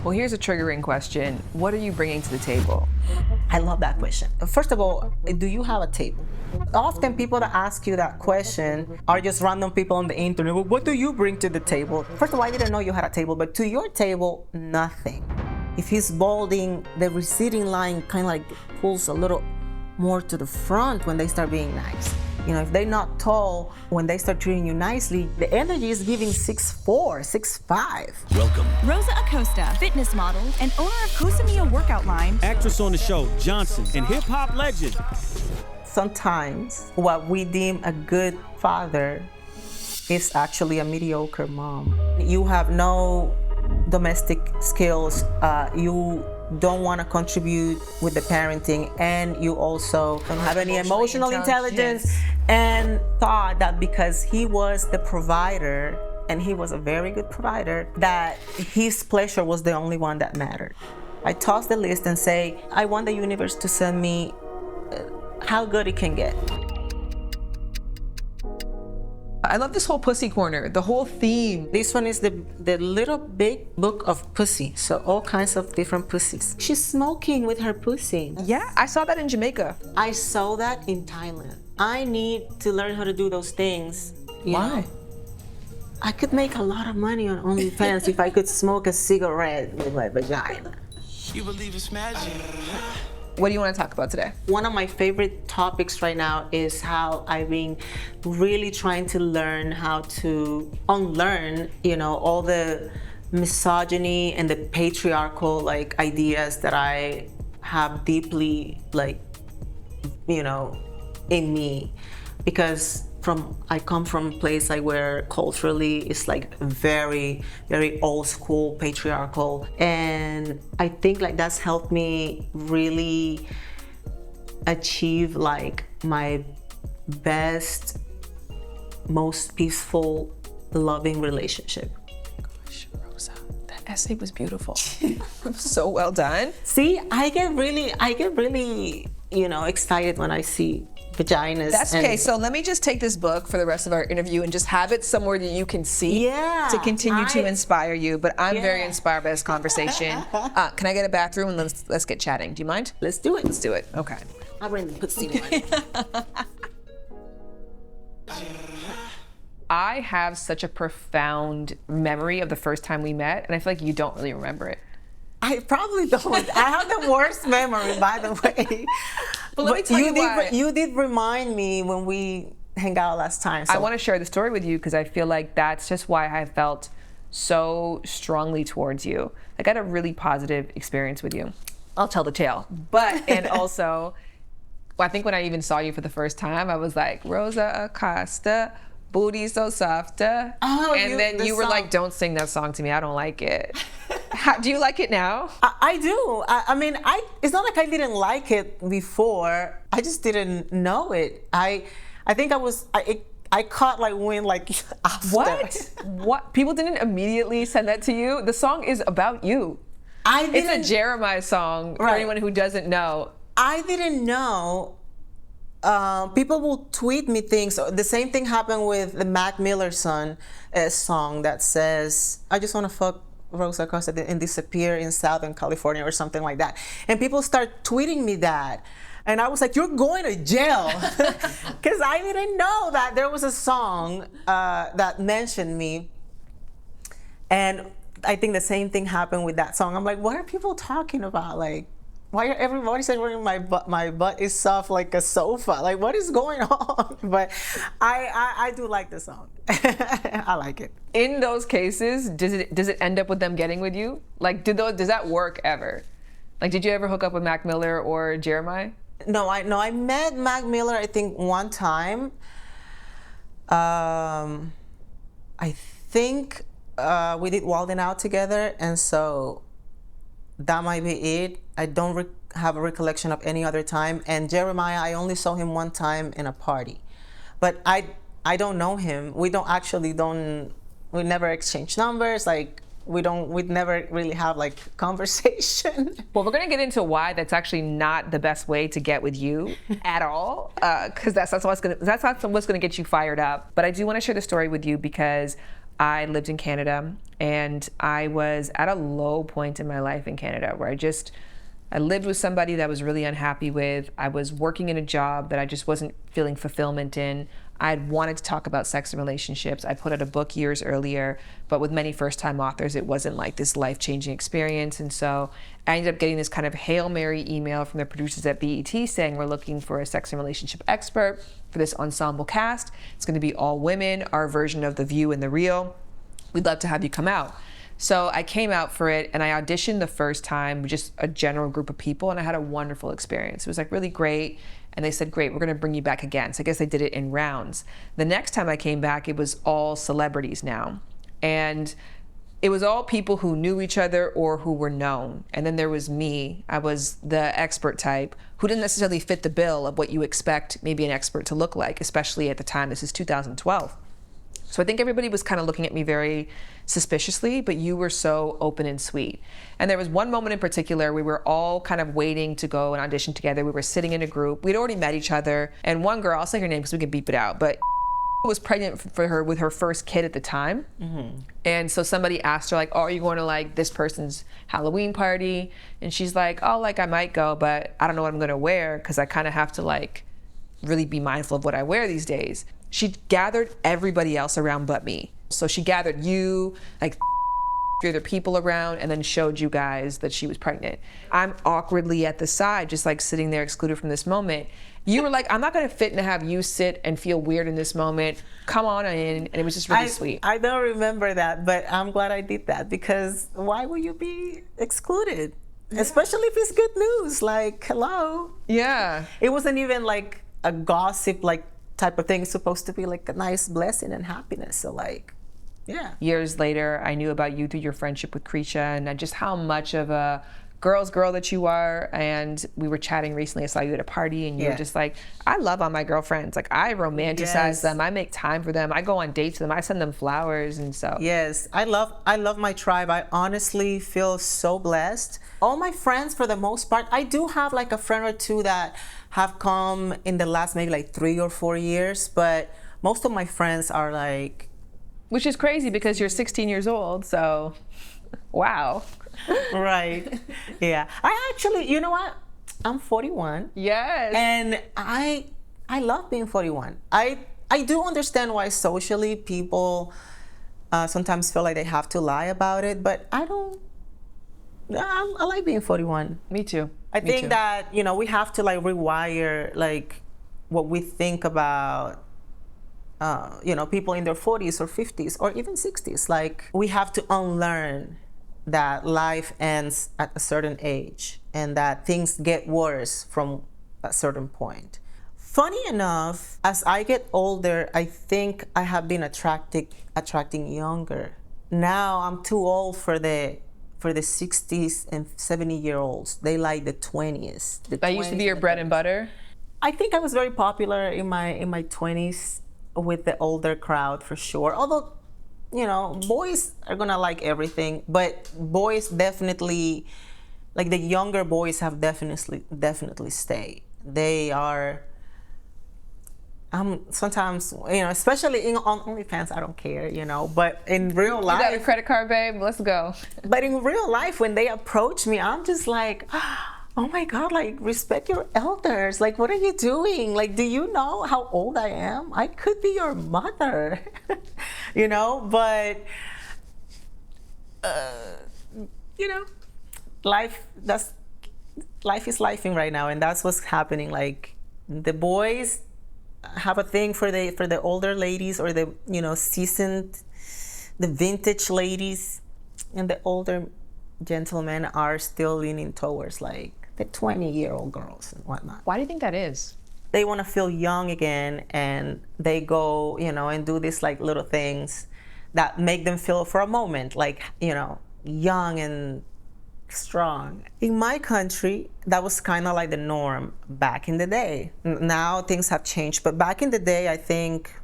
Well, here's a triggering question. What are you bringing to the table? I love that question. First of all, do you have a table? Often people that ask you that question are just random people on the internet. Well, what do you bring to the table? First of all, I didn't know you had a table, but to your table, nothing. If he's balding, the receding line kind of like pulls a little more to the front when they start being nice. You know, if they're not tall, when they start treating you nicely, the energy is giving 6'4", 6'5". Welcome. Rosa Acosta, fitness model and owner of Kusamiya workout line. Actress on the show, Johnson, and hip-hop legend. Sometimes what we deem a good father is actually a mediocre mom. You have no domestic skills, you don't want to contribute with the parenting, and you also don't have any emotional intelligence, and thought that because he was the provider, and he was a very good provider, that his pleasure was the only one that mattered. I toss the list and say, I want the universe to send me how good it can get. I love this whole pussy corner, the whole theme. This one is the little big book of pussy, so all kinds of different pussies. She's smoking with her pussy. Yeah, I saw that in Jamaica. I saw that in Thailand. I need to learn how to do those things. Why? I could make a lot of money on OnlyFans if I could smoke a cigarette with my vagina. You believe it's magic. What do you want to talk about today? One of my favorite topics right now is how I've been really trying to learn how to unlearn, you know, all the misogyny and the patriarchal ideas that I have deeply in me, because I come from a place where culturally it's very, very old school, patriarchal, and I think that's helped me really achieve my best, most peaceful, loving relationship. Gosh, Rosa, that essay was beautiful. So well done. See, I get really, excited when I see vaginas. That's okay. So let me just take this book for the rest of our interview and just have it somewhere that you can see to continue to inspire you. But I'm very inspired by this conversation. Can I get a bathroom and let's get chatting? Do you mind? Let's do it. Let's do it. Okay. I'll bring the pussy one. I have such a profound memory of the first time we met, and I feel like you don't really remember it. I probably don't. I have the worst memory, by the way. But let me tell you why. You did remind me when we hang out last time. So. I want to share the story with you because I feel like that's just why I felt so strongly towards you. I had a really positive experience with you. I'll tell the tale. And also, I think when I even saw you for the first time, I was like, Rosa Acosta, booty so soft. Oh, and then you were like, don't sing that song to me. I don't like it. Do you like it now? I do. I mean, it's not like I didn't like it before. I just didn't know it. I think I caught wind after. What? People didn't immediately send that to you? The song is about you. It's a Jeremiah song for anyone who doesn't know. I didn't know. People will tweet me things. The same thing happened with the Mac Miller song that says, I just want to fuck Rosa Acosta and disappear in Southern California or something like that. And people start tweeting me that. And I was like, you're going to jail. Because I didn't know that there was a song that mentioned me. And I think the same thing happened with that song. I'm like, what are people talking about? Why are everybody saying my butt is soft like a sofa? What is going on? But I do like the song. I like it. In those cases, does it end up with them getting with you? Does that work ever? Did you ever hook up with Mac Miller or Jeremiah? No, I met Mac Miller I think one time. I think we did Walden Out together, and so that might be it. I don't have a recollection of any other time. And Jeremiah, I only saw him one time in a party. But I don't know him. We never exchange numbers. We'd never really have conversation. Well, we're gonna get into why that's actually not the best way to get with you at all, because that's not what's gonna get you fired up. But I do want to share the story with you because I lived in Canada, and I was at a low point in my life in Canada where I lived with somebody that I was really unhappy with. I was working in a job that I just wasn't feeling fulfillment in. I had wanted to talk about sex and relationships. I put out a book years earlier, but with many first-time authors, it wasn't like this life-changing experience. And so I ended up getting this kind of Hail Mary email from the producers at BET saying, we're looking for a sex and relationship expert for this ensemble cast. It's going to be all women, our version of The View and The Real. We'd love to have you come out. So I came out for it, and I auditioned the first time with just a general group of people, and I had a wonderful experience. It was like really great. And they said, great, we're going to bring you back again. So I guess they did it in rounds. The next time I came back, it was all celebrities now. And it was all people who knew each other or who were known. And then there was me. I was the expert type who didn't necessarily fit the bill of what you expect maybe an expert to look like, especially at the time. This is 2012. So I think everybody was kind of looking at me very suspiciously, but you were so open and sweet. And there was one moment in particular, we were all kind of waiting to go and audition together. We were sitting in a group. We'd already met each other. And one girl, I'll say her name because we can beep it out, but was pregnant for her with her first kid at the time. Mm-hmm. And so somebody asked her, like, oh, are you going to like this person's Halloween party? And she's like, oh, like I might go, but I don't know what I'm going to wear because I kind of have to like really be mindful of what I wear these days. She gathered everybody else around but me. So she gathered you, like other people around, and then showed you guys that she was pregnant. I'm awkwardly at the side, just like sitting there excluded from this moment. You were like, I'm not gonna fit and have you sit and feel weird in this moment. Come on in, and it was just really sweet. I don't remember that, but I'm glad I did that because why would you be excluded? Yeah. Especially if it's good news, like, hello. Yeah. It wasn't even like a gossip, like, type of thing. It's supposed to be like a nice blessing and happiness. So like, yeah. Years later, I knew about you through your friendship with Krisha and just how much of a girl's girl that you are. And we were chatting recently. I saw you at a party and you were just like, I love all my girlfriends. Like I romanticize them. I make time for them. I go on dates with them. I send them flowers. And so. Yes, I love my tribe. I honestly feel so blessed. All my friends, for the most part, I do have like a friend or two that have come in the last maybe like 3 or 4 years, but most of my friends are like... Which is crazy because you're 16 years old, so wow. Right, yeah. I actually, you know what? I'm 41. Yes. And I love being 41. I do understand why socially people sometimes feel like they have to lie about it, but I don't. I like being 41. Me too. I think that, you know, we have to like rewire like what we think about, you know, people in their 40s or 50s or even 60s. Like we have to unlearn that life ends at a certain age and that things get worse from a certain point. Funny enough, as I get older, I think I have been attracting younger. Now I'm too old for the 60s and 70-year-olds. They like the 20s. That used to be your bread and butter? I think I was very popular in my 20s with the older crowd for sure. Although, you know, boys are gonna like everything, but boys definitely, like the younger boys have definitely stayed. They are, sometimes, you know, especially on OnlyFans, I don't care, you know, but in real life. You got a credit card, babe? Let's go. But in real life, when they approach me, I'm just like, oh my God, like, respect your elders. Like, what are you doing? Like, do you know how old I am? I could be your mother, you know, but, you know, life is lifing right now. And that's what's happening. Like, the boys have a thing for the older ladies or the, you know, seasoned, the vintage ladies, and the older gentlemen are still leaning towards like the 20-year-old girls and whatnot. Why do you think that is? They want to feel young again, and they go, you know, and do these like little things that make them feel for a moment like, you know, young and strong. In my country, that was kind of like the norm back in the day. Now things have changed, but back in the day, I think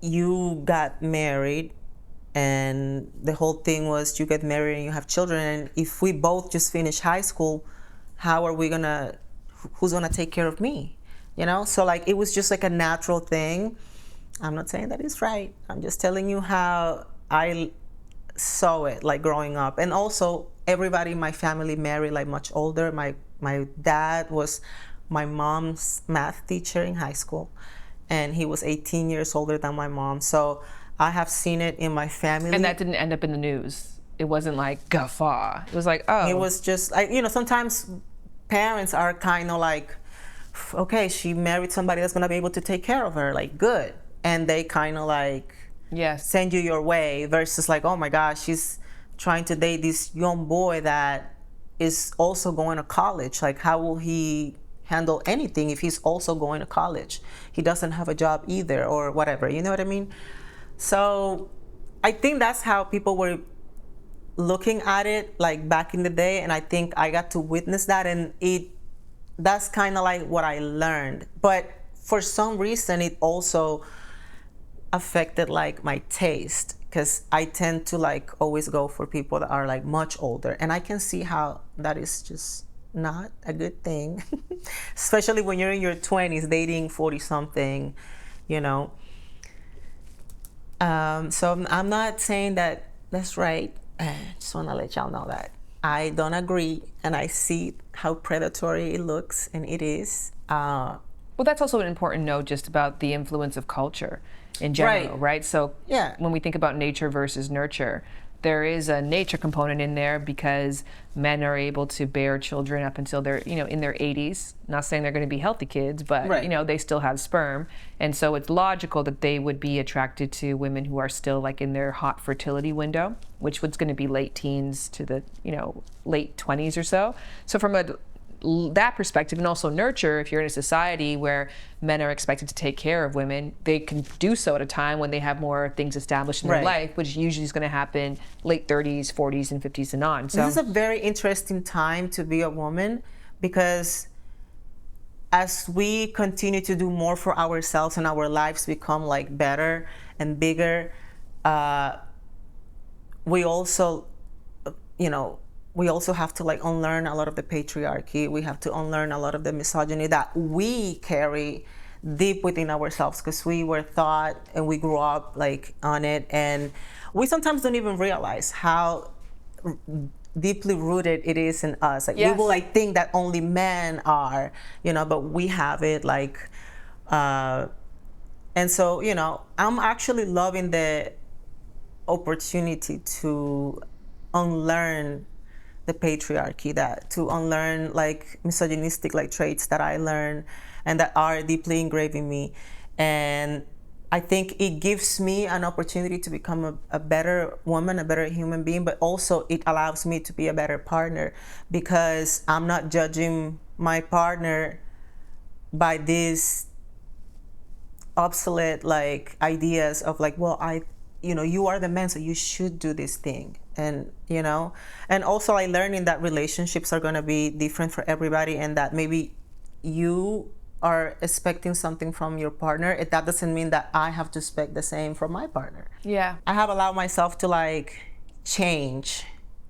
you got married and the whole thing was you get married and you have children, and if we both just finish high school, who's gonna take care of me? You know, so like it was just like a natural thing. I'm not saying that it's right. I'm just telling you how I saw it, like growing up. And also, everybody in my family married like much older. My dad was my mom's math teacher in high school, and he was 18 years older than my mom. So I have seen it in my family. And that didn't end up in the news. It wasn't like guffaw. It was like, oh. It was just like, sometimes parents are kind of like, okay, she married somebody that's gonna be able to take care of her, like, good. And they kind of like send you your way, versus like, oh my gosh, she's trying to date this young boy that is also going to college. Like, how will he handle anything if he's also going to college? He doesn't have a job either, or whatever, you know what I mean? So I think that's how people were looking at it, like, back in the day, and I think I got to witness that, and that's kind of like what I learned. But for some reason, it also affected like my taste, because I tend to like always go for people that are like much older, and I can see how that is just not a good thing, especially when you're in your 20s dating 40 something, so I'm not saying that that's right. I just want to let y'all know that I don't agree, and I see how predatory it looks, and it is. Well, that's also an important note just about the influence of culture in general, right? So when we think about nature versus nurture, there is a nature component in there because men are able to bear children up until they're, in their 80s. Not saying they're going to be healthy kids, but, they still have sperm. And so it's logical that they would be attracted to women who are still like in their hot fertility window, which was going to be late teens to the, late 20s or so. So from that perspective, and also nurture, if you're in a society where men are expected to take care of women, they can do so at a time when they have more things established in their life, which usually is going to happen late 30s, 40s, and 50s and on. So this is a very interesting time to be a woman, because as we continue to do more for ourselves and our lives become like better and bigger, we also have to like unlearn a lot of the patriarchy. We have to unlearn a lot of the misogyny that we carry deep within ourselves, because we were taught and we grew up like on it, and we sometimes don't even realize how deeply rooted it is in us. Like we will like think that only men are, but we have it like, and so I'm actually loving the opportunity to unlearn the patriarchy, to unlearn like misogynistic like traits that I learned and that are deeply engraved in me. And I think it gives me an opportunity to become a better woman, a better human being, but also it allows me to be a better partner, because I'm not judging my partner by these obsolete like ideas of like, well, you are the man, so you should do this thing. And, and also I learning that relationships are going to be different for everybody, and that maybe you are expecting something from your partner. That doesn't mean that I have to expect the same from my partner. Yeah. I have allowed myself to like change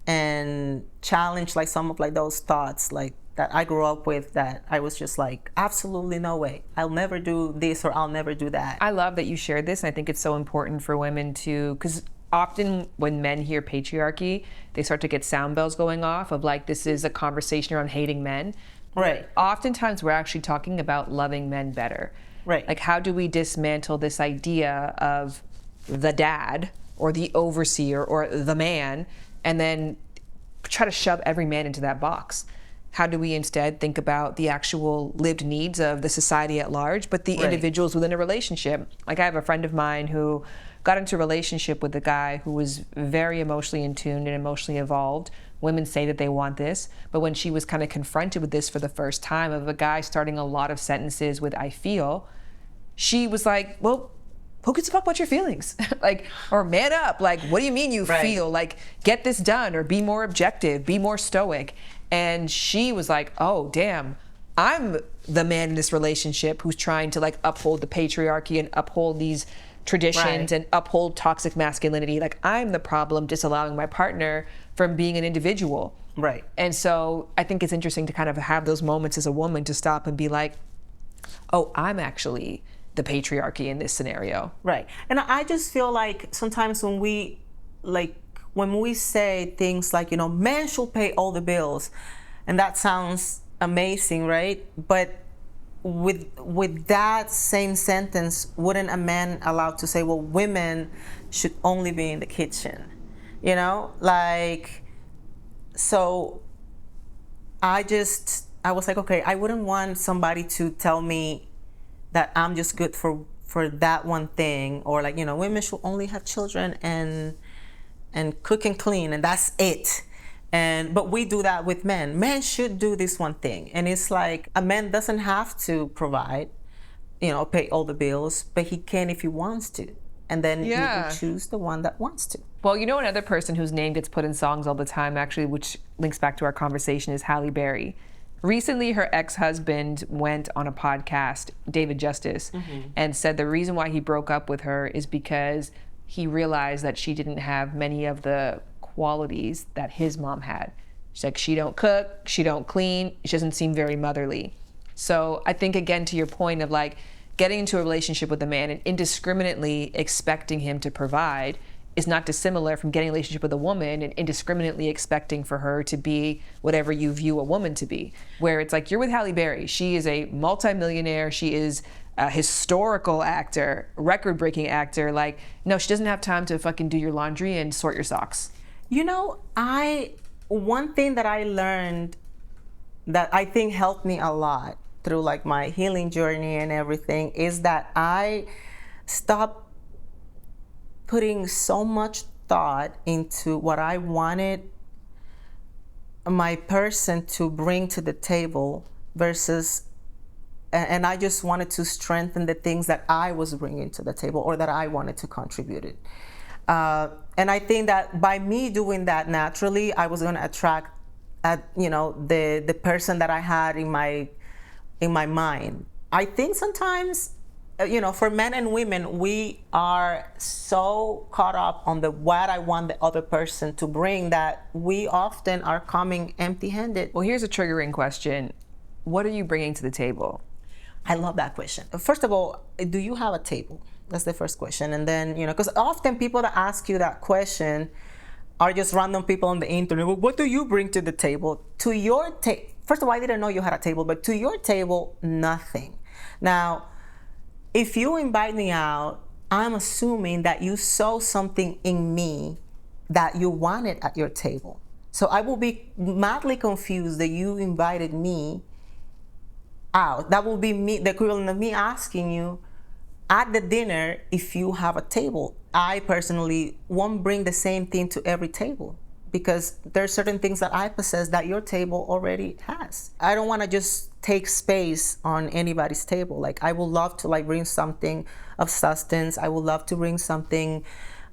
and challenge like some of like those thoughts like that I grew up with, that I was just like, absolutely no way. I'll never do this, or I'll never do that. I love that you shared this, and I think it's so important for women to, because often when men hear patriarchy, they start to get sound bells going off of like, this is a conversation around hating men. Right. Oftentimes we're actually talking about loving men better. Right. Like, how do we dismantle this idea of the dad or the overseer or the man, and then try to shove every man into that box? How do we instead think about the actual lived needs of the society at large, but the individuals within a relationship? Like, I have a friend of mine who got into a relationship with a guy who was very emotionally in tune and emotionally evolved. Women say that they want this, but when she was kind of confronted with this for the first time, of a guy starting a lot of sentences with "I feel," she was like, well, who gives a fuck about your feelings? Like, or man up, like, what do you mean you feel? Like, get this done, or be more objective, be more stoic. And she was like, oh, damn, I'm the man in this relationship who's trying to like uphold the patriarchy and uphold these traditions and uphold toxic masculinity. Like, I'm the problem disallowing my partner from being an individual. Right. And so I think it's interesting to kind of have those moments as a woman to stop and be like, oh, I'm actually the patriarchy in this scenario. Right. And I just feel like sometimes when we say things like, men should pay all the bills, and that sounds amazing, right? But with that same sentence, wouldn't a man allowed to say, well, women should only be in the kitchen? So I was like, okay, I wouldn't want somebody to tell me that I'm just good for that one thing, or women should only have children and cook and clean, and that's it. But we do that with men. Men should do this one thing, and it's like a man doesn't have to provide, pay all the bills, but he can if he wants to, and then he will choose the one that wants to. Well, another person whose name gets put in songs all the time, actually, which links back to our conversation, is Halle Berry. Recently, her ex-husband went on a podcast, David Justice, and said the reason why he broke up with her is because he realized that she didn't have many of the qualities that his mom had. She's like, she don't cook, she don't clean, she doesn't seem very motherly. So I think, again, to your point of getting into a relationship with a man and indiscriminately expecting him to provide is not dissimilar from getting a relationship with a woman and indiscriminately expecting for her to be whatever you view a woman to be. Where it's like, you're with Halle Berry. She is a multimillionaire. She is a historical actor, record-breaking actor. No, she doesn't have time to fucking do your laundry and sort your socks. One thing that I learned that I think helped me a lot through my healing journey and everything is that I stopped putting so much thought into what I wanted my person to bring to the table and I just wanted to strengthen the things that I was bringing to the table or that I wanted to contribute it. And I think that by me doing that naturally, I was going to attract, the person that I had in my mind. I think sometimes, for men and women, we are so caught up on what I want the other person to bring that we often are coming empty-handed. Well, here's a triggering question. What are you bringing to the table? I love that question. First of all, do you have a table? That's the first question. And then, because often people that ask you that question are just random people on the internet. Well, what do you bring to the table? To your table, first of all, I didn't know you had a table, but to your table, nothing. Now, if you invite me out, I'm assuming that you saw something in me that you wanted at your table. So I will be madly confused that you invited me out. That will be me, the equivalent of me asking you at the dinner if you have a table. I personally won't bring the same thing to every table because there's certain things that I possess that your table already has. I don't want to just take space on anybody's table. I would love to bring something of substance. I would love to bring something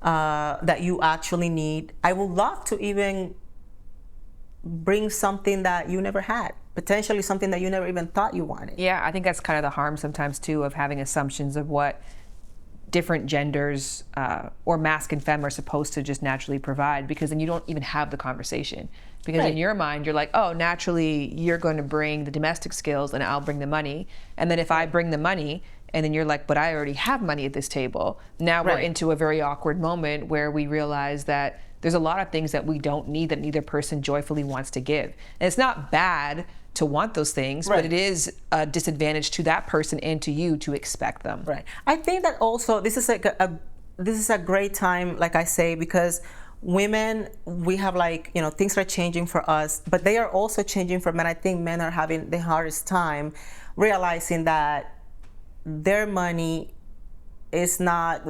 that you actually need. I would love to even bring something that you never had, potentially something that you never even thought you wanted. Yeah, I think that's kind of the harm sometimes too of having assumptions of what different genders or masc and femme are supposed to just naturally provide, because then you don't even have the conversation. Because in your mind, you're like, oh, naturally you're going to bring the domestic skills and I'll bring the money. And then if I bring the money, and then you're like, but I already have money at this table. Now we're into a very awkward moment where we realize that there's a lot of things that we don't need that neither person joyfully wants to give. And it's not bad to want those things, but it is a disadvantage to that person and to you to expect them. Right. I think that also this is a great time, like I say, because women, we have things are changing for us, but they are also changing for men. I think men are having the hardest time realizing that their money is not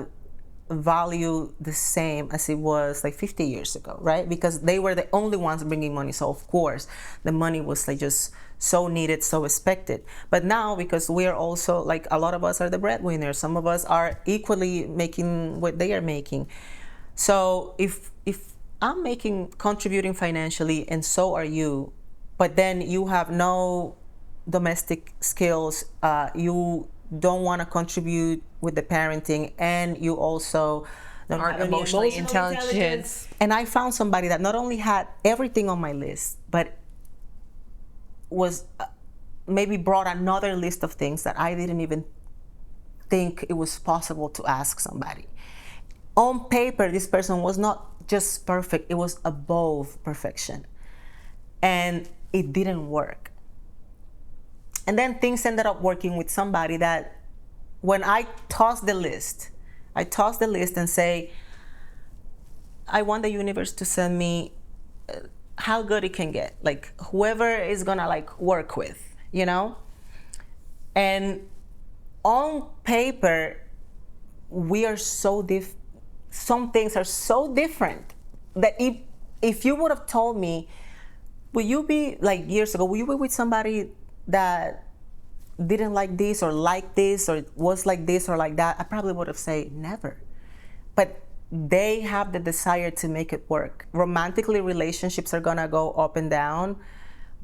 value the same as it was 50 years ago, right? Because they were the only ones bringing money, so of course the money was just so needed, so expected. But now, because we are also a lot of us are the breadwinners, some of us are equally making what they are making. So if I'm contributing financially and so are you, but then you have no domestic skills, you don't want to contribute with the parenting, and you also don't aren't have emotionally emotional intelligent. And I found somebody that not only had everything on my list, but was maybe brought another list of things that I didn't even think it was possible to ask somebody. On paper, this person was not just perfect, it was above perfection. And it didn't work. And then things ended up working with somebody that when I toss the list and say, I want the universe to send me how good it can get, like whoever is gonna like work with, you know? And on paper, we are so some things are so different that if you would have told me, will you be, like years ago, will you be with somebody that didn't like this or was like this or like that, I probably would have said never. But they have the desire to make it work. Romantically, relationships are gonna go up and down,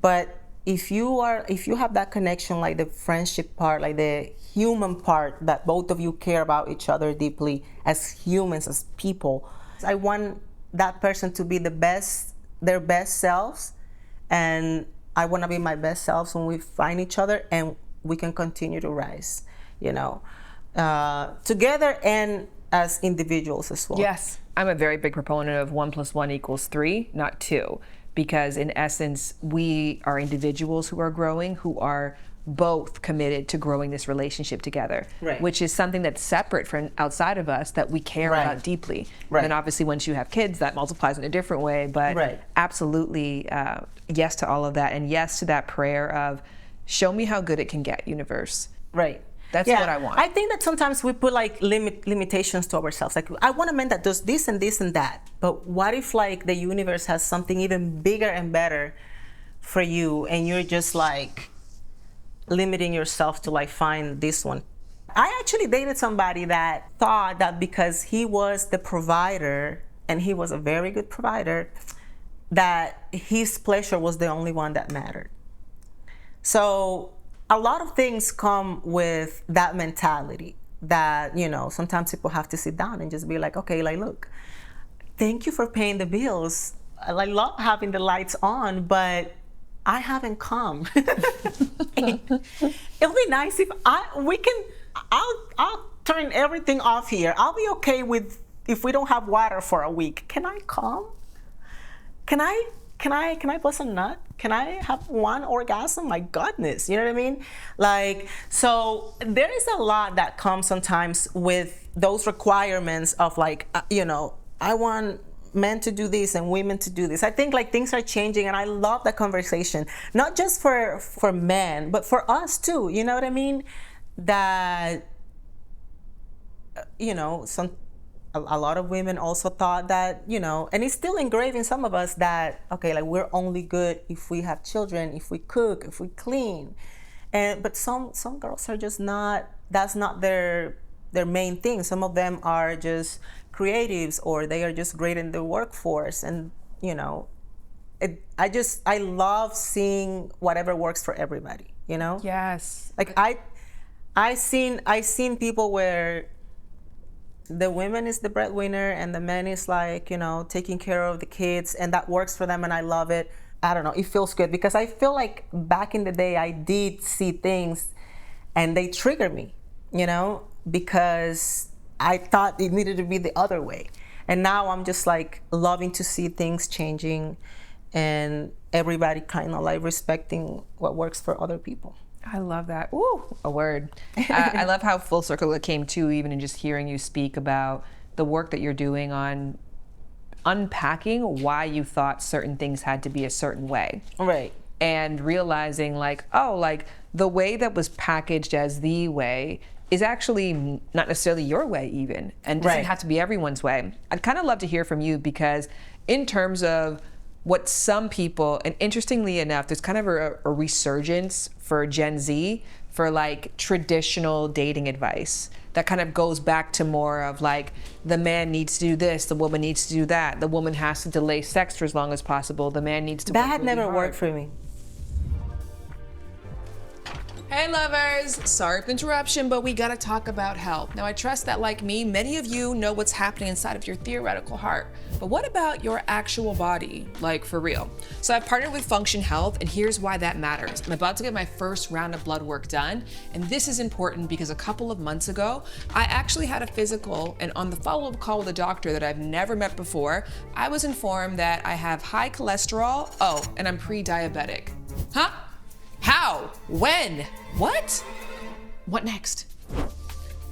but if you have that connection, like the friendship part, like the human part, that both of you care about each other deeply as humans, as people, I want that person to be their best selves, and I want to be my best selves when we find each other, and we can continue to rise, you know, together and as individuals as well. Yes, I'm a very big proponent of 1 + 1 = 3, not 2, because in essence, we are individuals who are growing, who are both committed to growing this relationship together, right. Which is something that's separate from outside of us that we care right. about deeply. Right. And obviously, once you have kids, that multiplies in a different way. But right. absolutely, yes to all of that, and yes to that prayer of, show me how good it can get, universe. Right. That's what I want. I think that sometimes we put like limitations to ourselves. Like, I want a man that does this and this and that. But what if like the universe has something even bigger and better for you, and you're just like limiting yourself to like find this one? I actually dated somebody that thought that because he was the provider, and he was a very good provider, that his pleasure was the only one that mattered. So a lot of things come with that mentality that, you know, sometimes people have to sit down and just be like, okay, like, look, thank you for paying the bills. I love having the lights on, but I haven't come. It'll be nice if I'll turn everything off here. I'll be okay with if we don't have water for a week. Can I come? Can I bust a nut? Can I have one orgasm? My goodness, you know what I mean? Like, so there is a lot that comes sometimes with those requirements of like, you know, I want men to do this and women to do this. I think like things are changing, and I love that conversation, not just for men, but for us too. You know what I mean? That, you know, a lot of women also thought that, you know, and it's still engraved in some of us that, okay, like we're only good if we have children, if we cook, if we clean. But some girls are just not, that's not their main thing. Some of them are just creatives, or they are just great in the workforce. And, you know, I love seeing whatever works for everybody, you know? Yes. Like I seen people where the woman is the breadwinner and the man is like, you know, taking care of the kids, and that works for them, and I love it. I don't know, it feels good, because I feel like back in the day I did see things and they trigger me, you know, because I thought it needed to be the other way. And now I'm just like loving to see things changing and everybody kind of like respecting what works for other people. I love that. Ooh, a word. I love how full circle it came to, even in just hearing you speak about the work that you're doing on unpacking why you thought certain things had to be a certain way. Right. And realizing like, oh, like the way that was packaged as the way is actually not necessarily your way even, and doesn't right. have to be everyone's way. I'd kind of love to hear from you, because in terms of what some people, and interestingly enough, there's kind of a resurgence for Gen Z for like traditional dating advice that kind of goes back to more of like, the man needs to do this, the woman needs to do that, the woman has to delay sex for as long as possible, the man needs to that work really never hard. worked for me. Hey lovers! Sorry for the interruption, but we gotta talk about health. Now I trust that like me, many of you know what's happening inside of your theoretical heart. But what about your actual body? Like for real. So I've partnered with Function Health, and here's why that matters. I'm about to get my first round of blood work done, and this is important because a couple of months ago, I actually had a physical, and on the follow-up call with a doctor that I've never met before, I was informed that I have high cholesterol, and I'm pre-diabetic. Huh? How? When? What? What next?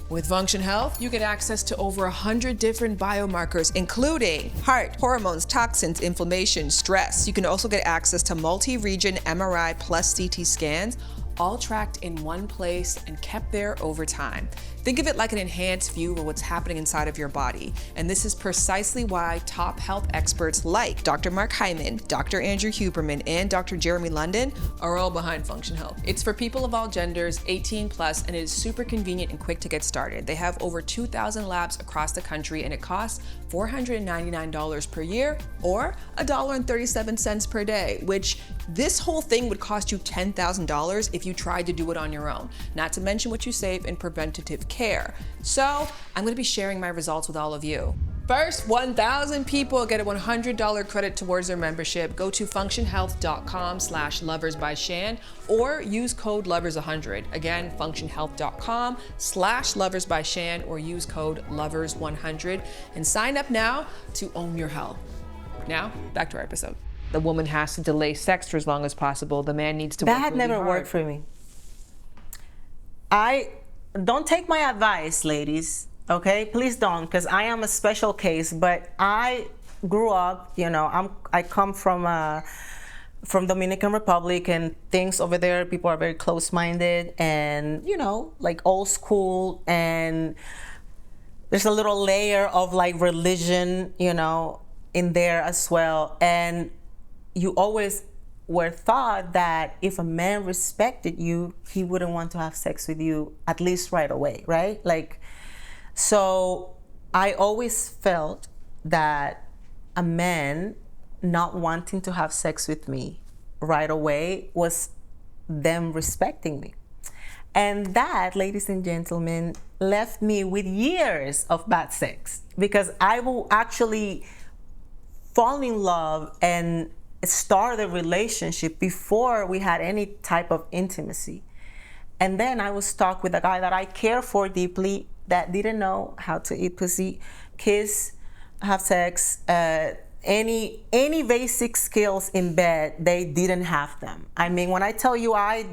With Function Health, you get access to over 100 different biomarkers, including heart, hormones, toxins, inflammation, stress. You can also get access to multi-region MRI plus CT scans, all tracked in one place and kept there over time. Think of it like an enhanced view of what's happening inside of your body. And this is precisely why top health experts like Dr. Mark Hyman, Dr. Andrew Huberman, and Dr. Jeremy London are all behind Function Health. It's for people of all genders, 18 plus, and it is super convenient and quick to get started. They have over 2,000 labs across the country, and it costs $499 per year or $1.37 per day, which this whole thing would cost you $10,000 if you tried to do it on your own, not to mention what you save in preventative care. So I'm going to be sharing my results with all of you. First 1,000 people get a $100 credit towards their membership. Go to functionhealth.com/loversbyshan or use code lovers100. Again, functionhealth.com/loversbyshan or use code lovers100 and sign up now to own your health. Now, back to our episode. The woman has to delay sex for as long as possible. The man needs to work That had really never hard. worked for me. Don't take my advice, ladies. Okay, please don't, because I am a special case. But I grew up, I come from Dominican Republic, and things over there, people are very close-minded and like old school, and there's a little layer of like religion, in there as well. And you always were thought that if a man respected you, he wouldn't want to have sex with you at least right away, right? So I always felt that a man not wanting to have sex with me right away was them respecting me. And that, ladies and gentlemen, left me with years of bad sex, because I will actually fall in love and start a relationship before we had any type of intimacy. And then I was stuck with a guy that I care for deeply, that didn't know how to eat pussy, kiss, have sex, any basic skills in bed, they didn't have them. I mean, when I tell you I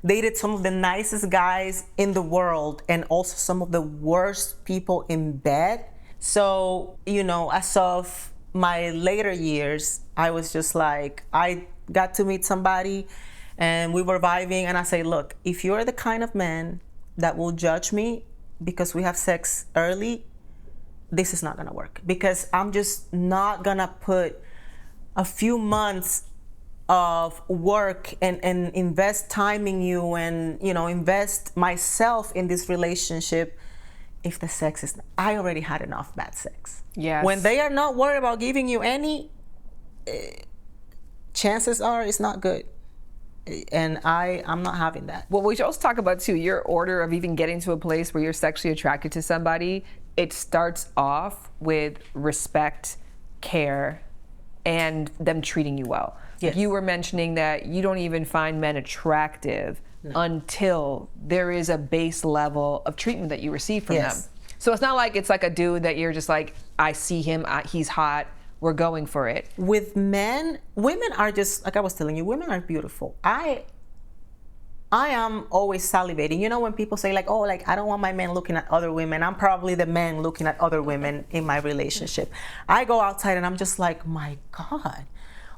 dated some of the nicest guys in the world and also some of the worst people in bed. So, as of my later years, I was just like, I got to meet somebody and we were vibing, and I say, look, if you're the kind of man that will judge me because we have sex early, this is not gonna work, because I'm just not gonna put a few months of work and invest time in you and invest myself in this relationship if the sex is, I already had enough bad sex. Yes. When they are not worried about giving you any, chances are it's not good. And I'm not having that. Well, we should also talk about too, your order of even getting to a place where you're sexually attracted to somebody. It starts off with respect, care, and them treating you well. Yes. You were mentioning that you don't even find men attractive until there is a base level of treatment that you receive from them. So it's not like it's like a dude that you're just like, I see him, he's hot, we're going for it. With men, women are just, like I was telling you, women are beautiful. I am always salivating. When people say like, oh, like I don't want my man looking at other women, I'm probably the man looking at other women in my relationship. I go outside and I'm just like, my God,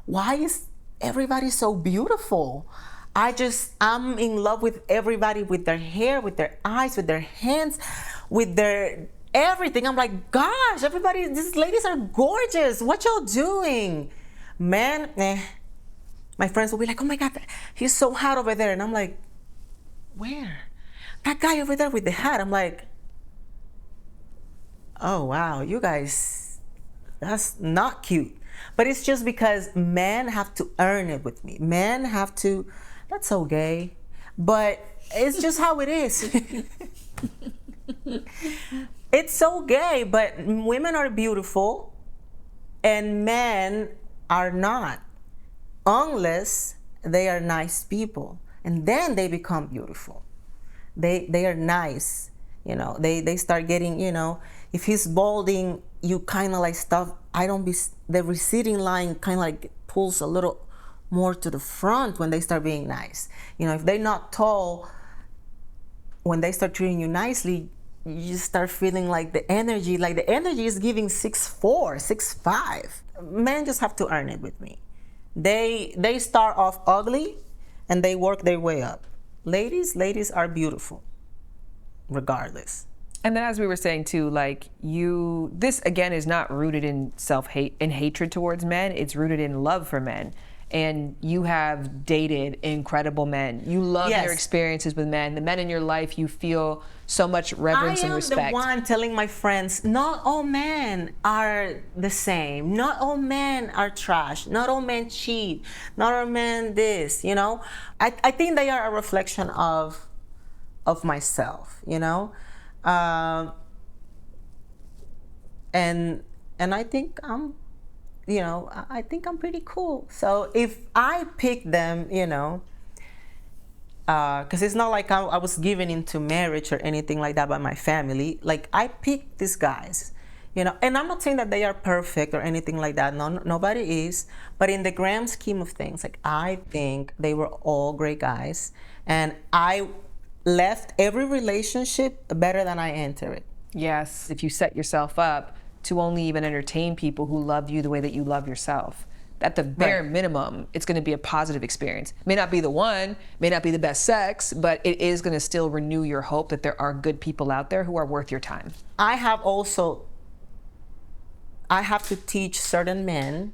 why is everybody so beautiful? I'm in love with everybody, with their hair, with their eyes, with their hands, with their everything. I'm like, gosh, these ladies are gorgeous. What y'all doing? Man, my friends will be like, oh my God, he's so hot over there. And I'm like, where? That guy over there with the hat. I'm like, oh wow, you guys, that's not cute. But it's just because men have to earn it with me. Men have to, that's so gay. But it's just how it is. It's so gay, but women are beautiful and men are not, unless they are nice people, and then they become beautiful. They are nice, you know. They start getting, you know, if he's balding, you kind of like stuff. The receding line kind of like pulls a little more to the front when they start being nice. You know, if they're not tall, when they start treating you nicely, you just start feeling like the energy is giving 6'4", 6'5". Men just have to earn it with me. They start off ugly and they work their way up. Ladies are beautiful, regardless. And then, as we were saying too, like this again is not rooted in self-hate and hatred towards men. It's rooted in love for men. And you have dated incredible men. You love your experiences with men. The men in your life, you feel so much reverence and respect. I am the one telling my friends, not all men are the same. Not all men are trash. Not all men cheat. Not all men this, you know. I think they are a reflection of myself, you know. And I think I think I'm pretty cool. So if I pick them, you know, because it's not like I was given into marriage or anything like that by my family. Like, I picked these guys, you know, and I'm not saying that they are perfect or anything like that. No, nobody is. But in the grand scheme of things, like, I think they were all great guys. And I left every relationship better than I entered it. Yes. If you set yourself up to only even entertain people who love you the way that you love yourself, at the bare minimum, it's going to be a positive experience. May not be the one, may not be the best sex, but it is going to still renew your hope that there are good people out there who are worth your time. I have to teach certain men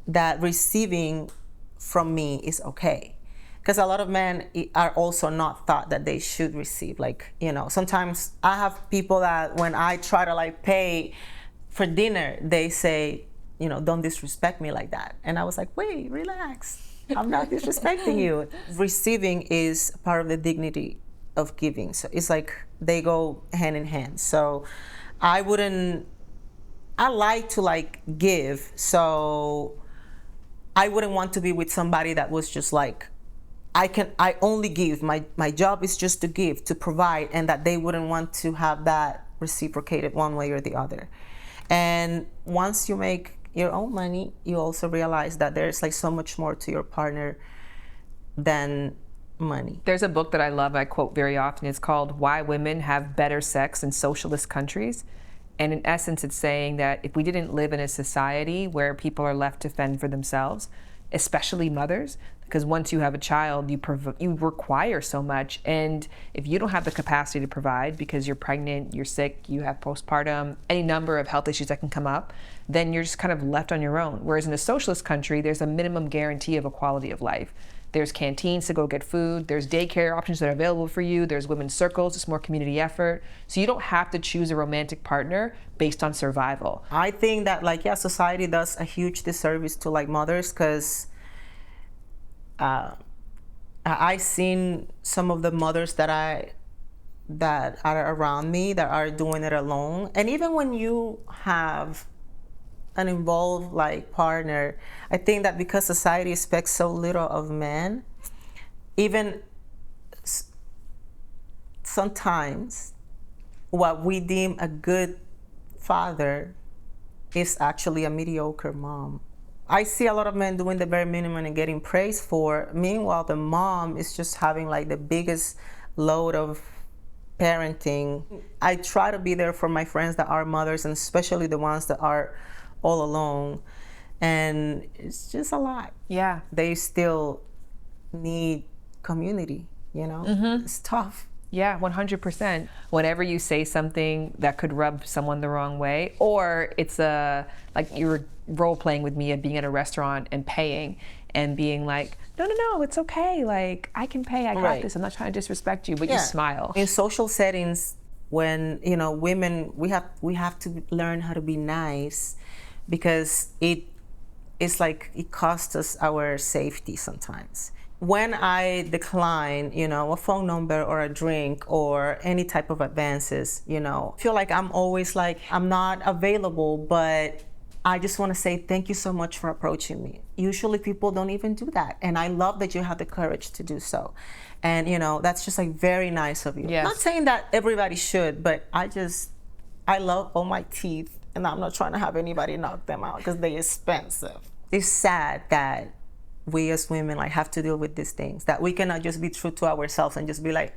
that receiving from me is okay. Because a lot of men are also not thought that they should receive. Like, you know, sometimes I have people that when I try to like pay for dinner, they say, you know, don't disrespect me like that. And I was like, wait, relax. I'm not disrespecting you. Receiving is part of the dignity of giving. So it's like they go hand in hand. So I like to like give. So I wouldn't want to be with somebody that was just like, I only give. My job is just to give, to provide, and that they wouldn't want to have that reciprocated one way or the other. And once you make your own money, you also realize that there's like so much more to your partner than money. There's a book that I love, I quote very often. It's called Why Women Have Better Sex in Socialist Countries. And in essence, it's saying that if we didn't live in a society where people are left to fend for themselves, especially mothers, because once you have a child, you require so much. And if you don't have the capacity to provide because you're pregnant, you're sick, you have postpartum, any number of health issues that can come up, then you're just kind of left on your own. Whereas in a socialist country, there's a minimum guarantee of a quality of life. There's canteens to go get food. There's daycare options that are available for you. There's women's circles. It's more community effort. So you don't have to choose a romantic partner based on survival. I think that society does a huge disservice to like mothers, because I've seen some of the mothers that are around me that are doing it alone. And even when you have an involved like partner, I think that because society expects so little of men, even sometimes what we deem a good father is actually a mediocre mom. I see a lot of men doing the bare minimum and getting praised for. Meanwhile, the mom is just having like the biggest load of parenting. I try to be there for my friends that are mothers, and especially the ones that are all alone. And it's just a lot. Yeah. They still need community, you know? Mm-hmm. It's tough. Yeah, 100%. Whenever you say something that could rub someone the wrong way, or it's like you're role playing with me of being at a restaurant and paying and being like, no, it's okay. Like, I can pay, I got this. I'm not trying to disrespect you, but you smile. In social settings, when, you know, women, we have to learn how to be nice, because it's like it costs us our safety sometimes. when I decline, a phone number or a drink or any type of advances, I feel like I'm always like, I'm not available, but I just want to say thank you so much for approaching me. Usually people don't even do that. And I love that you have the courage to do so. And, that's just like very nice of you. Yes. Not saying that everybody should, but I love all my teeth and I'm not trying to have anybody knock them out because they're expensive. It's sad that we as women like have to deal with these things, that we cannot just be true to ourselves and just be like,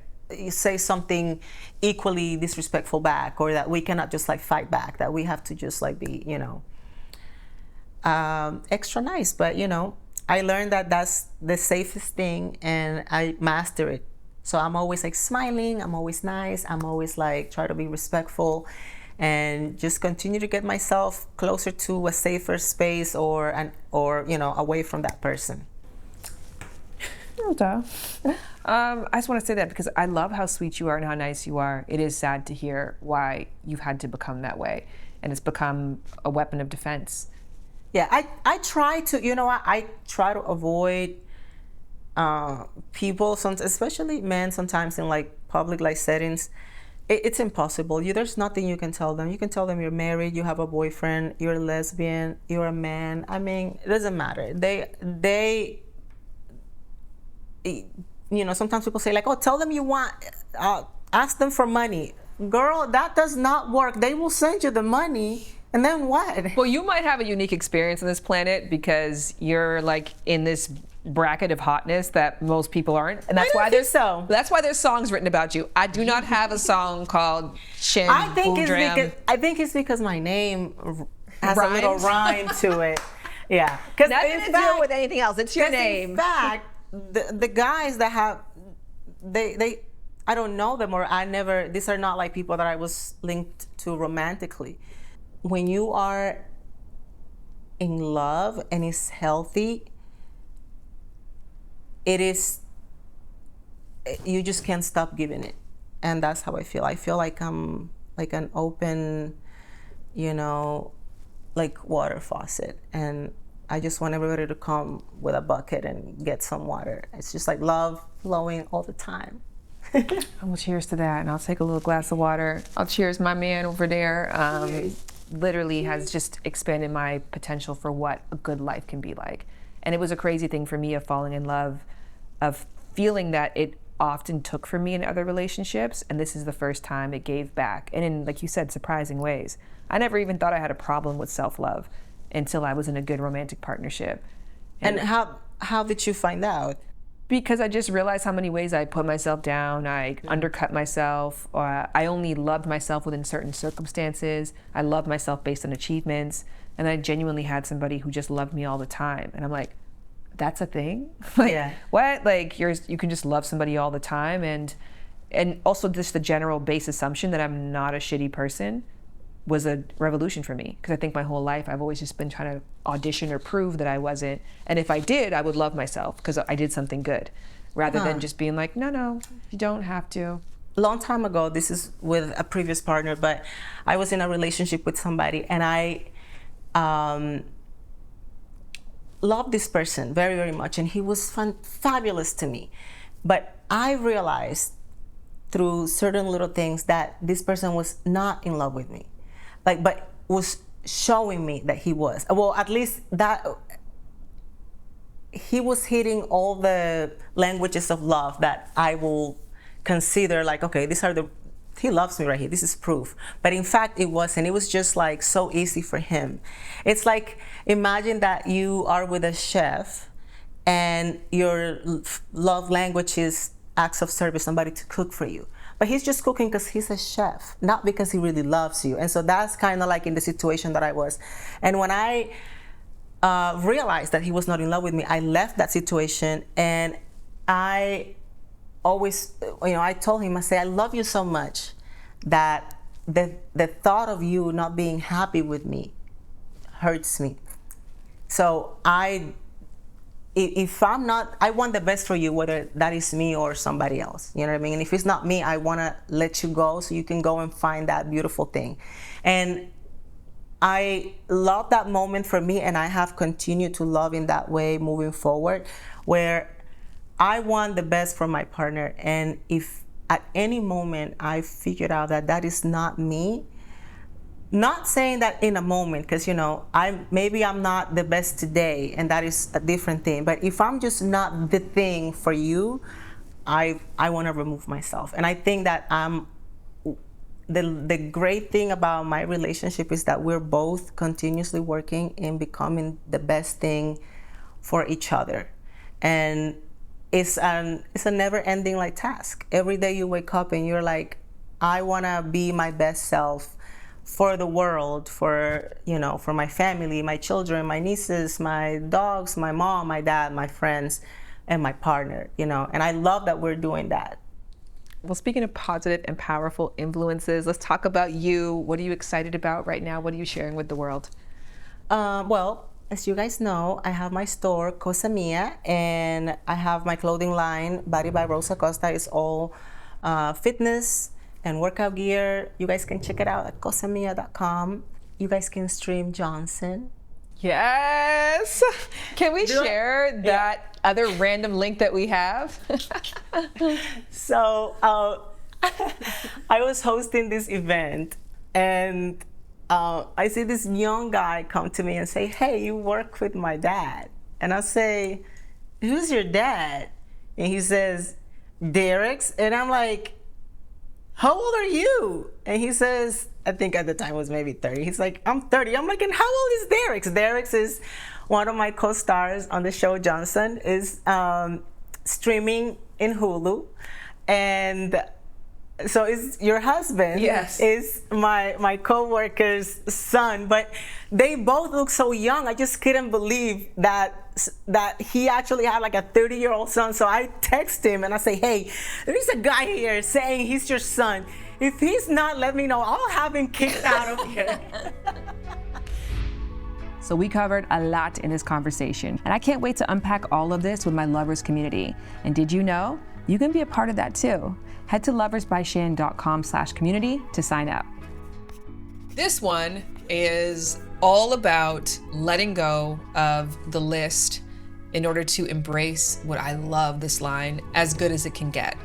say something equally disrespectful back, or that we cannot just like fight back, that we have to just like be, extra nice. But I learned that that's the safest thing and I master it. So I'm always like smiling, I'm always nice, I'm always like try to be respectful and just continue to get myself closer to a safer space or away from that person. I just want to say that because I love how sweet you are and how nice you are. It is sad to hear why you've had to become that way, and it's become a weapon of defense. Yeah, I try to, I try to avoid people, especially men, sometimes in like public life settings. It's impossible. There's nothing you can tell them. You can tell them you're married, you have a boyfriend, you're a lesbian, you're a man. I mean, it doesn't matter. They sometimes people say like, oh, tell them you want, ask them for money. Girl, that does not work. They will send you the money. And then what? Well, you might have a unique experience on this planet because you're like in this bracket of hotness that most people aren't, and that's why there's songs written about you. I do not have a song called Shan. I think it's because my name has a little rhyme to it. Yeah, because nothing to do with anything else. It's your name. In fact, the guys that have they I don't know them, or these are not like people that I was linked to romantically. When you are in love and it's healthy, you just can't stop giving it. And that's how I feel. I feel like I'm like an open, like water faucet. And I just want everybody to come with a bucket and get some water. It's just like love flowing all the time. Well, cheers to that. And I'll take a little glass of water. I'll cheers my man over there. Literally has just expanded my potential for what a good life can be like. And it was a crazy thing for me of falling in love, of feeling that it often took from me in other relationships, and this is the first time it gave back, and in, like you said, surprising ways. I never even thought I had a problem with self-love until I was in a good romantic partnership. And how did you find out? Because I just realized how many ways I put myself down, I undercut myself, or I only loved myself within certain circumstances. I loved myself based on achievements, and I genuinely had somebody who just loved me all the time. And I'm like, that's a thing? Like, yeah. What? Like, you can just love somebody all the time, and also just the general base assumption that I'm not a shitty person was a revolution for me, because I think my whole life I've always just been trying to audition or prove that I wasn't, and if I did, I would love myself because I did something good, rather than just being like, no, you don't have to. Long time ago, this is with a previous partner, but I was in a relationship with somebody, and I loved this person very, very much, and he was fabulous to me. But I realized through certain little things that this person was not in love with me, but was showing me that he was. Well, at least that he was hitting all the languages of love that I will consider like, okay, he loves me right here. This is proof. But in fact, it wasn't. It was just like so easy for him. It's like, imagine that you are with a chef and your love language is acts of service, somebody to cook for you. But he's just cooking because he's a chef, not because he really loves you. And so that's kind of like in the situation that I was. And when I realized that he was not in love with me, I left that situation, and I always, I told him, I say, I love you so much that the thought of you not being happy with me hurts me. So if I'm not, I want the best for you, whether that is me or somebody else, you know what I mean? And if it's not me, I want to let you go so you can go and find that beautiful thing. And I love that moment for me, and I have continued to love in that way moving forward, where I want the best for my partner. And if at any moment I figured out that that is not me, not saying that in a moment, because I'm not the best today, and that is a different thing. But if I'm just not the thing for you, I want to remove myself. And I think that the great thing about my relationship is that we're both continuously working in becoming the best thing for each other. And it's a never-ending task. Every day you wake up and you're like, I want to be my best self for the world, for my family, my children, my nieces, my dogs, my mom, my dad, my friends, and my partner, and I love that we're doing that. Well, speaking of positive and powerful influences, let's talk about you. What are you excited about right now? What are you sharing with the world? Well, as you guys know, I have my store, Cosa Mia, and I have my clothing line, Body by Rosa Acosta. It's all fitness and workout gear. You guys can check it out at cosamia.com. You guys can stream Johnson. Yes! Can we share that other random link that we have? So I was hosting this event, and I see this young guy come to me and say, hey, you work with my dad. And I say, who's your dad? And he says, Derek's. And I'm like, how old are you? And he says, I think at the time it was maybe 30. He's like, I'm 30. I'm like, and how old is Derek's? Derek's is one of my co-stars on the show, Johnson, is streaming in Hulu. And so is your husband. Yes. Is my co-worker's son. But they both look so young. I just couldn't believe that he actually had a 30-year-old son. So I text him and I say, hey, there's a guy here saying he's your son. If he's not, let me know. I'll have him kicked out of here. So we covered a lot in this conversation, and I can't wait to unpack all of this with my lovers community. And did you know you can be a part of that too? Head to loversbyshan.com/community to sign up. This one is all about letting go of the list in order to embrace what I love this line, as good as it can get.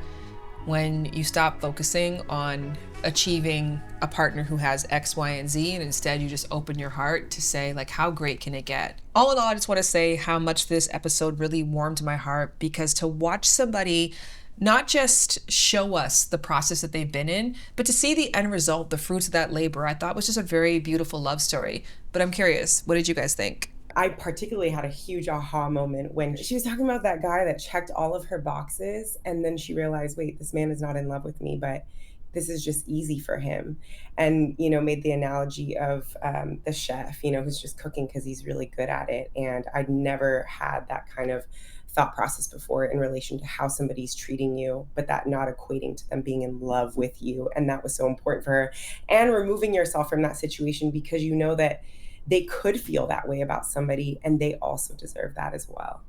When you stop focusing on achieving a partner who has X, Y, and Z, and instead you just open your heart to say, how great can it get? All in all, I just want to say how much this episode really warmed my heart, because to watch somebody not just show us the process that they've been in, but to see the end result, the fruits of that labor, I thought was just a very beautiful love story. But I'm curious, what did you guys think? I particularly had a huge aha moment when she was talking about that guy that checked all of her boxes, and then she realized, wait, this man is not in love with me, but this is just easy for him. And, made the analogy of the chef, who's just cooking because he's really good at it. And I'd never had that kind of thought process before in relation to how somebody's treating you, but that not equating to them being in love with you. And that was so important for her. And removing yourself from that situation, because you know that they could feel that way about somebody and they also deserve that as well.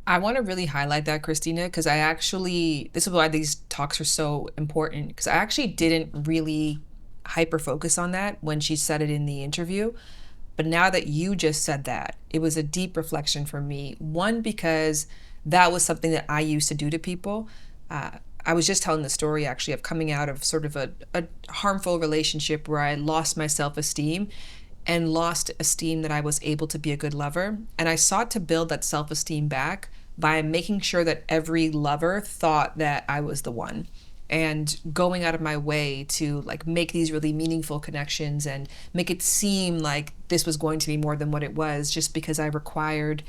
I want to really highlight that, Christina, because this is why these talks are so important, because I actually didn't really hyper focus on that when she said it in the interview. But now that you just said that, it was a deep reflection for me. One, because that was something that I used to do to people. I was just telling the story actually of coming out of sort of a harmful relationship where I lost my self-esteem and lost esteem that I was able to be a good lover. And I sought to build that self-esteem back by making sure that every lover thought that I was the one, and going out of my way to make these really meaningful connections and make it seem like this was going to be more than what it was, just because I required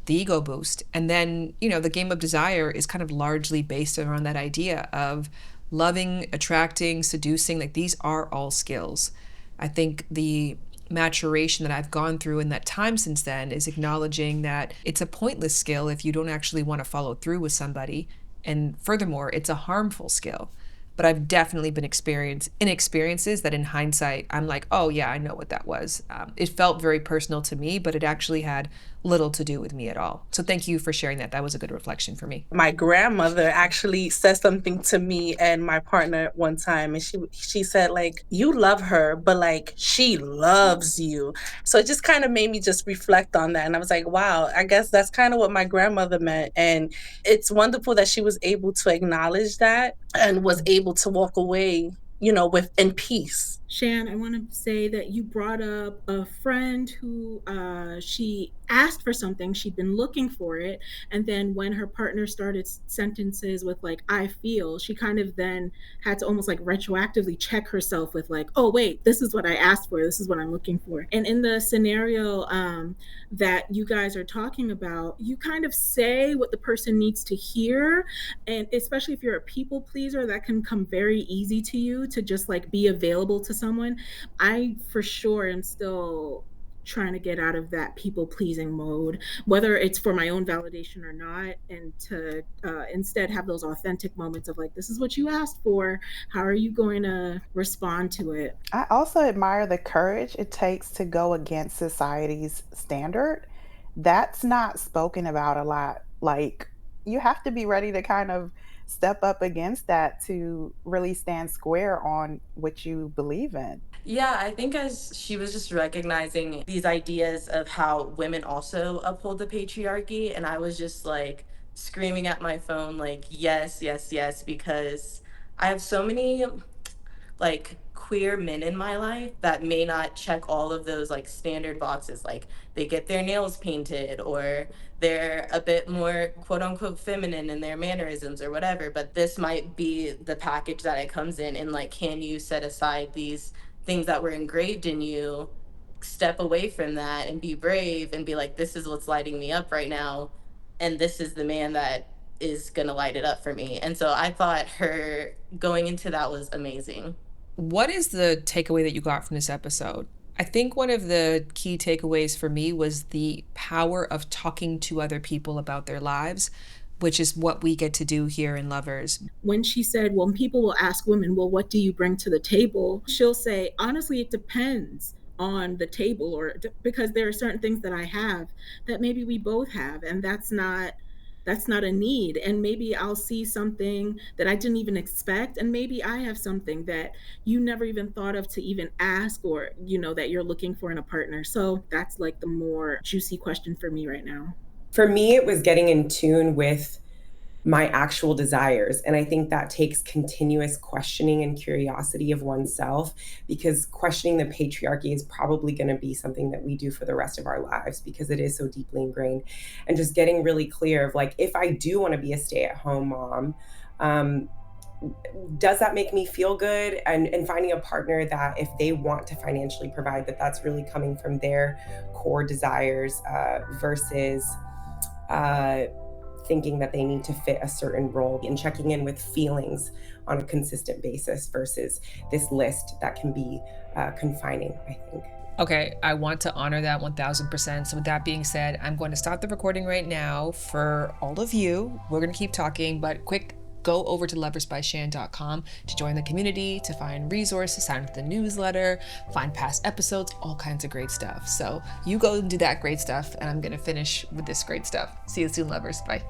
the ego boost. And then, the game of desire is kind of largely based around that idea of loving, attracting, seducing. These are all skills. I think the maturation that I've gone through in that time since then is acknowledging that it's a pointless skill if you don't actually want to follow through with somebody. And furthermore, it's a harmful skill. But I've definitely been in experiences that in hindsight, I'm like, oh yeah, I know what that was. It felt very personal to me, but it actually had little to do with me at all. So thank you for sharing that. That was a good reflection for me. My grandmother actually said something to me and my partner one time, and she said, like, you love her, but like she loves you. So it just kind of made me just reflect on that. And I was like, wow, I guess that's kind of what my grandmother meant. And it's wonderful that she was able to acknowledge that and was able to walk away, with in peace. Shan, I want to say that you brought up a friend who she asked for something, she'd been looking for it, and then when her partner started sentences with like, I feel, she kind of then had to almost like retroactively check herself with like, oh wait, this is what I asked for, this is what I'm looking for. And in the scenario that you guys are talking about, you kind of say what the person needs to hear, and especially if you're a people pleaser, that can come very easy to you to just like be available to someone. I for sure am still trying to get out of that people pleasing mode, whether it's for my own validation or not, and to instead have those authentic moments of like, this is what you asked for, how are you going to respond to it? I also admire the courage it takes to go against society's standard. That's not spoken about a lot. Like, you have to be ready to kind of step up against that to really stand square on what you believe in. Yeah, I think as she was just recognizing these ideas of how women also uphold the patriarchy, and I was just like screaming at my phone, like, yes, yes, yes, because I have so many like queer men in my life that may not check all of those like standard boxes, like they get their nails painted or they're a bit more quote unquote feminine in their mannerisms or whatever, but this might be the package that it comes in. And like, can you set aside these things that were engraved in you, step away from that and be brave and be like, this is what's lighting me up right now, and this is the man that is gonna light it up for me. And so I thought her going into that was amazing. What is the takeaway that you got from this episode? I think one of the key takeaways for me was the power of talking to other people about their lives, which is what we get to do here in Lovers. When she said, well, people will ask women, well, what do you bring to the table? She'll say, honestly, it depends on the table, or because there are certain things that I have that maybe we both have, and that's not a need. And maybe I'll see something that I didn't even expect, and maybe I have something that you never even thought of to even ask, or that you're looking for in a partner. So that's like the more juicy question for me right now. For me, it was getting in tune with my actual desires. And I think that takes continuous questioning and curiosity of oneself, because questioning the patriarchy is probably going to be something that we do for the rest of our lives because it is so deeply ingrained. And just getting really clear of like, if I do want to be a stay-at-home mom, does that make me feel good? And finding a partner that if they want to financially provide, that's really coming from their core desires versus thinking that they need to fit a certain role, and checking in with feelings on a consistent basis versus this list that can be confining, I think. Okay, I want to honor that 1000%. So with that being said, I'm going to stop the recording right now for all of you. We're going to keep talking, but quick, go over to loversbyshan.com to join the community, to find resources, sign up to the newsletter, find past episodes, all kinds of great stuff. So you go and do that great stuff, and I'm going to finish with this great stuff. See you soon, lovers. Bye.